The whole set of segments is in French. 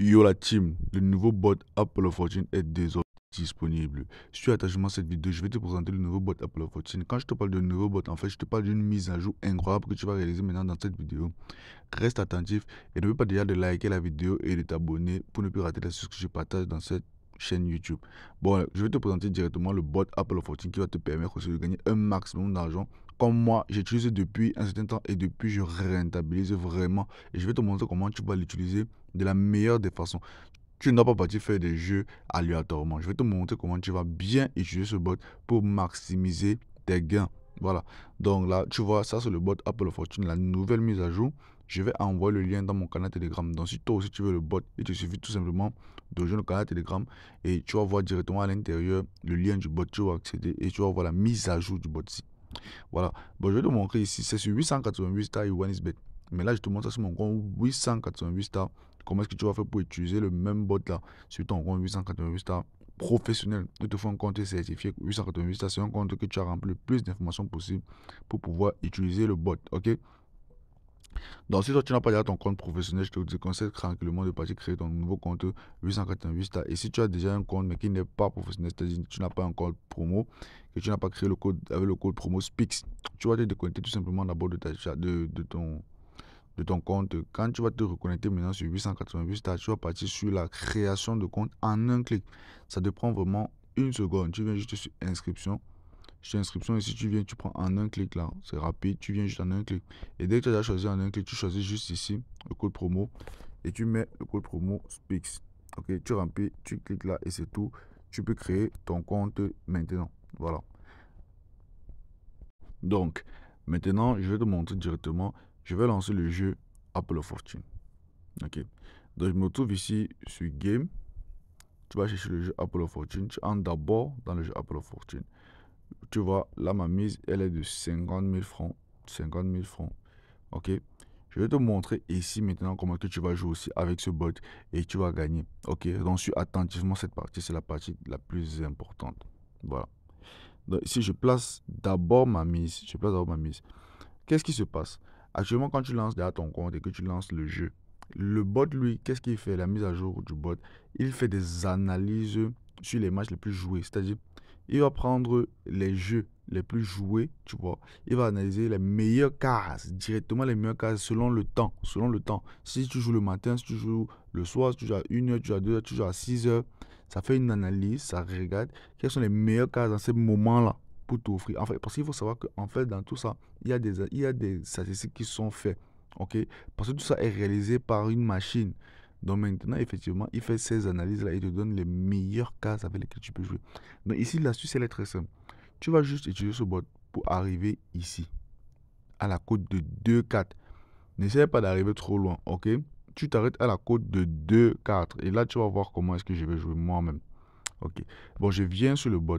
Yo la team, le nouveau bot Apple of Fortune est désormais disponible. Si tu as attachement à cette vidéo, je vais te présenter le nouveau bot Apple of Fortune. Quand je te parle de nouveau bot, en fait, je te parle d'une mise à jour incroyable que tu vas réaliser maintenant dans cette vidéo. Reste attentif et n'oublie pas déjà de liker la vidéo et de t'abonner pour ne plus rater les choses que je partage dans cette chaîne YouTube. Bon, je vais te présenter directement le bot Apple of Fortune qui va te permettre aussi de gagner un maximum d'argent. Comme moi, j'utilise depuis un certain temps et depuis je rentabilise vraiment. Et je vais te montrer comment tu vas l'utiliser de la meilleure des façons. Tu ne dois pas partir faire des jeux aléatoirement. Je vais te montrer comment tu vas bien utiliser ce bot pour maximiser tes gains. Voilà. Donc là, tu vois, ça c'est le bot Apple of Fortune, la nouvelle mise à jour. Je vais envoyer le lien dans mon canal Telegram. Donc si toi aussi tu veux le bot, il te suffit tout simplement de rejoindre le canal Telegram et tu vas voir directement à l'intérieur le lien du bot. Tu vas accéder et tu vas voir la mise à jour du bot ici. Voilà. Bon, je vais te montrer ici. C'est sur 888 stars et OneXBet. Mais là, je te montre ça sur mon compte 888 stars. Comment est-ce que tu vas faire pour utiliser le même bot là sur ton compte 888 stars professionnel. Il te faut un compte certifié 888 stars. C'est un compte que tu as rempli le plus d'informations possible pour pouvoir utiliser le bot. Ok? Donc, si toi tu n'as pas déjà ton compte professionnel, je te conseille tranquillement de partir créer ton nouveau compte 888 stars. Et si tu as déjà un compte mais qui n'est pas professionnel, c'est-à-dire que tu n'as pas un code promo, que tu n'as pas créé le code avec le code promo SPIX, tu vas te déconnecter tout simplement d'abord de ton compte. Quand tu vas te reconnecter maintenant sur 888 stars, tu vas partir sur la création de compte en un clic. Ça te prend vraiment une seconde. Tu viens juste sur inscription. Sur inscription, ici, tu viens, tu prends en un clic là. C'est rapide, tu viens juste en un clic. Et dès que tu as déjà choisi en un clic, tu choisis juste ici le code promo et tu mets le code promo SPIX. Ok, tu remplis, tu cliques là et c'est tout. Tu peux créer ton compte maintenant. Voilà. Donc, maintenant, je vais te montrer directement. Je vais lancer le jeu Apple of Fortune. Ok. Donc, je me trouve ici sur Game. Tu vas chercher le jeu Apple of Fortune. Tu entres d'abord dans le jeu Apple of Fortune. Tu vois, là, ma mise, elle est de 50 000 francs. 50 000 francs. Ok. Je vais te montrer ici maintenant comment que tu vas jouer aussi avec ce bot et tu vas gagner. Ok. Donc, suis attentivement cette partie. C'est la partie la plus importante. Voilà. Donc, ici, je place d'abord ma mise. Je place d'abord ma mise. Qu'est-ce qui se passe? Actuellement, quand tu lances derrière ton compte et que tu lances le jeu, le bot, lui, qu'est-ce qu'il fait? La mise à jour du bot, il fait des analyses sur les matchs les plus joués. C'est-à-dire, il va prendre les jeux les plus joués, tu vois. Il va analyser les meilleures cases, directement les meilleures cases selon le temps. Selon le temps. Si tu joues le matin, si tu joues le soir, si tu joues à 1h, tu joues à 2h, tu joues à 6h, ça fait une analyse, ça regarde quelles sont les meilleures cases dans ces moments-là pour t'offrir. En fait, parce qu'il faut savoir qu'en fait, dans tout ça, il y a des statistiques qui sont faites. Ok? Parce que tout ça est réalisé par une machine. Donc maintenant, effectivement, il fait ces analyses-là et te donne les meilleures cases avec lesquelles tu peux jouer. Donc ici, l'astuce, elle est très simple. Tu vas juste utiliser ce bot pour arriver ici, à la cote de 2,4. N'essaie pas d'arriver trop loin, ok? Tu t'arrêtes à la cote de 2,4. Et là, tu vas voir comment est-ce que je vais jouer moi-même. Ok. Bon, je viens sur le bot.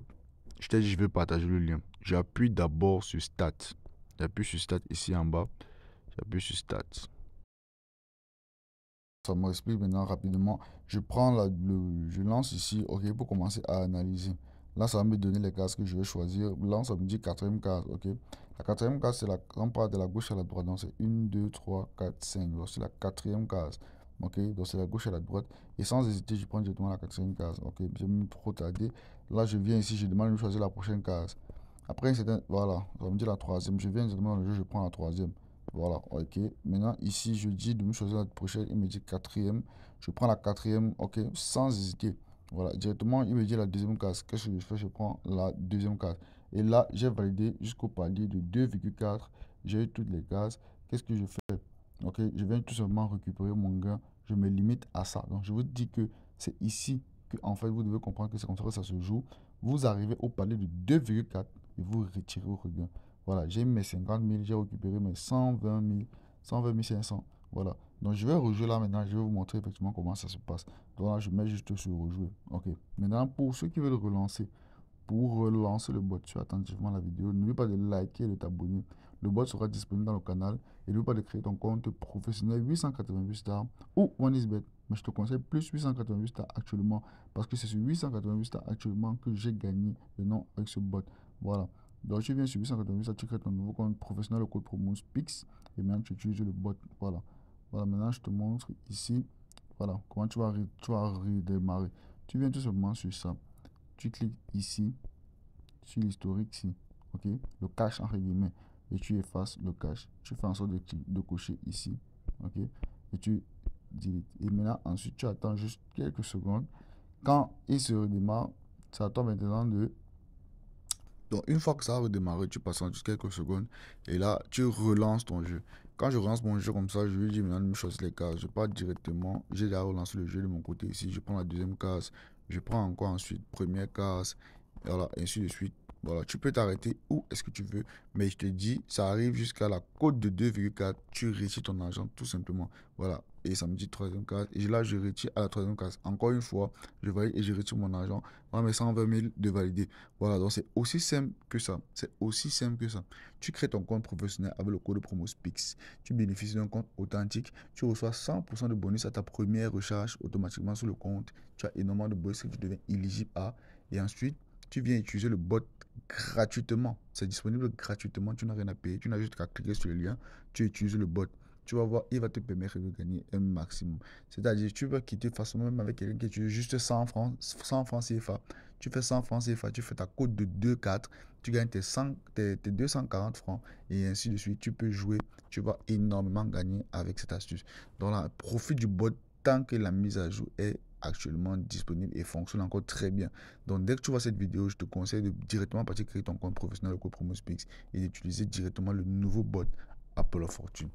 Je t'ai dit, je vais partager le lien. J'appuie d'abord sur Stats. J'appuie sur Stats ici en bas. J'appuie sur Stats. Ça m'explique maintenant rapidement. Je prends je lance ici, ok, pour commencer à analyser. Là, ça va me donner les cases que je vais choisir. Là, ça me dit quatrième case, ok. La quatrième case, c'est on part de la gauche à la droite. Donc, c'est 1, 2, 3, 4, 5. Donc, c'est la quatrième case. Ok, donc c'est la gauche à la droite. Et sans hésiter, je prends directement la quatrième case. Ok, je vais me trop tarder. Là, je viens ici, je demande de choisir la prochaine case. Après, voilà, ça me dit la troisième. Je viens directement dans le jeu, je prends la troisième. Voilà, ok. Maintenant, ici, je dis de me choisir la prochaine. Il me dit quatrième. Je prends la quatrième, ok, sans hésiter. Voilà, directement, il me dit la deuxième case. Qu'est-ce que je fais? Je prends la deuxième case. Et là, j'ai validé jusqu'au palier de 2,4. J'ai eu toutes les cases. Qu'est-ce que je fais? Ok, je viens tout simplement récupérer mon gain. Je me limite à ça. Donc, je vous dis que c'est ici que, en fait, vous devez comprendre que c'est comme ça que ça se joue. Vous arrivez au palier de 2,4 et vous retirez vos regains. Voilà, j'ai mis mes 50 000, j'ai récupéré mes 120 000, 120 500. Voilà. Donc, je vais rejouer là maintenant. Je vais vous montrer effectivement comment ça se passe. Donc là, je mets juste sur rejouer. Ok. Maintenant, pour ceux qui veulent relancer, pour relancer le bot, suis attentivement la vidéo. N'oublie pas de liker et de t'abonner. Le bot sera disponible dans le canal. Et n'oublie pas de créer ton compte professionnel 888 stars ou OneXBet. Mais je te conseille plus 888 stars actuellement. Parce que c'est sur 888 stars actuellement que j'ai gagné le nom avec ce bot. Voilà. Donc tu viens sur 888 stars, tu crées ton nouveau compte professionnel, le code promo SPIX. Et maintenant tu utilises le bot. Voilà. Voilà, maintenant je te montre ici Voilà, comment tu vas redémarrer. Tu viens tout simplement sur ça. Tu cliques ici, sur l'historique ici. OK? Le cache entre guillemets. Et tu effaces le cache. Tu fais en sorte de cocher ici. OK? Et tu delete. Et maintenant, ensuite, tu attends juste quelques secondes. Quand il se redémarre, c'est à toi maintenant de... Donc, une fois que ça a redémarré, tu passes en juste quelques secondes. Et là, tu relances ton jeu. Quand je relance mon jeu comme ça, je lui dis maintenant de me choisir les cases. Je pars directement. J'ai déjà relancé le jeu de mon côté ici. Je prends la deuxième case. Je prends encore ensuite première case. Voilà, ainsi de suite. Voilà, tu peux t'arrêter où est-ce que tu veux. Mais je te dis, ça arrive jusqu'à la cote de 2,4. Tu retires ton argent tout simplement. Voilà. Et ça me dit troisième case. Et là, je retire à la troisième case. Encore une fois, je valide et je retire mon argent. Voilà mes 120 000 de valider. Voilà, donc c'est aussi simple que ça. C'est aussi simple que ça. Tu crées ton compte professionnel avec le code promo SPIX. Tu bénéficies d'un compte authentique. Tu reçois 100% de bonus à ta première recharge automatiquement sur le compte. Tu as énormément de bonus que tu deviens éligible à. Et ensuite, tu viens utiliser le bot gratuitement. C'est disponible gratuitement. Tu n'as rien à payer. Tu n'as juste qu'à cliquer sur le lien. Tu utilises le bot. Tu vas voir, il va te permettre de gagner un maximum. C'est-à-dire, tu vas quitter facilement même avec quelqu'un qui utilise juste 100 francs CFA. Tu fais 100 francs CFA, tu fais ta cote de 2,4, tu gagnes tes 240 francs et ainsi de suite. Tu peux jouer, tu vas énormément gagner avec cette astuce. Donc là, profite du bot tant que la mise à jour est actuellement disponible et fonctionne encore très bien. Donc dès que tu vois cette vidéo, je te conseille de directement partir créer ton compte professionnel au code Promo SPIX et d'utiliser directement le nouveau bot Apple of Fortune.